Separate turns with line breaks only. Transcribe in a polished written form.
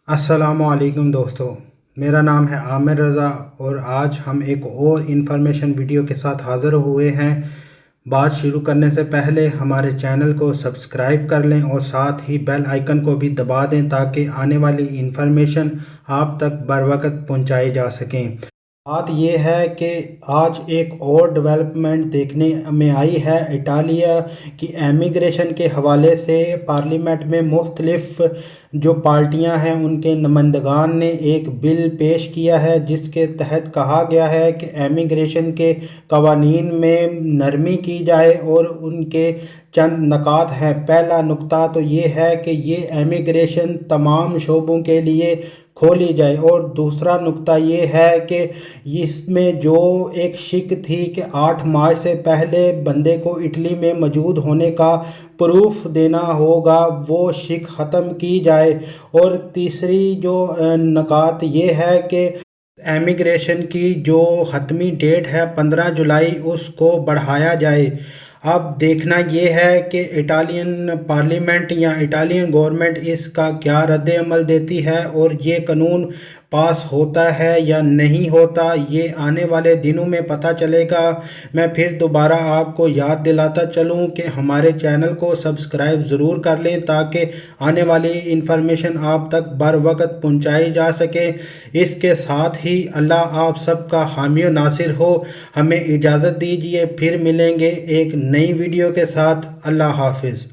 السلام علیکم دوستو، میرا نام ہے عامر رضا اور آج ہم ایک اور انفارمیشن ویڈیو کے ساتھ حاضر ہوئے ہیں۔ بات شروع کرنے سے پہلے ہمارے چینل کو سبسکرائب کر لیں اور ساتھ ہی بیل آئیکن کو بھی دبا دیں تاکہ آنے والی انفارمیشن آپ تک بروقت پہنچائی جا سکیں۔ بات یہ ہے کہ آج ایک اور ڈیولپمنٹ دیکھنے میں آئی ہے۔ اٹالیا کی امیگریشن کے حوالے سے پارلیمنٹ میں مختلف جو پارٹیاں ہیں ان کے نمائندگان نے ایک بل پیش کیا ہے جس کے تحت کہا گیا ہے کہ امیگریشن کے قوانین میں نرمی کی جائے اور ان کے چند نکات ہیں۔ پہلا نکتہ تو یہ ہے کہ یہ امیگریشن تمام شعبوں کے لیے کھولی جائے، اور دوسرا نکتہ یہ ہے کہ اس میں جو ایک شک تھی کہ 8 مارچ سے پہلے بندے کو اٹلی میں موجود ہونے کا پروف دینا ہوگا، وہ شک ختم کی جائے۔ اور تیسری جو نکات یہ ہے کہ امیگریشن کی جو حتمی ڈیٹ ہے 15 جولائی اس کو بڑھایا جائے۔ اب دیکھنا یہ ہے کہ اٹالین پارلیمنٹ یا اٹالین گورنمنٹ اس کا کیا رد عمل دیتی ہے اور یہ قانون پاس ہوتا ہے یا نہیں ہوتا، یہ آنے والے دنوں میں پتہ چلے گا۔ میں پھر دوبارہ آپ کو یاد دلاتا چلوں کہ ہمارے چینل کو سبسکرائب ضرور کر لیں تاکہ آنے والی انفارمیشن آپ تک بروقت پہنچائی جا سکے۔ اس کے ساتھ ہی اللہ آپ سب کا حامی و ناصر ہو۔ ہمیں اجازت دیجیے، پھر ملیں گے ایک نئی ویڈیو کے ساتھ۔ اللہ حافظ۔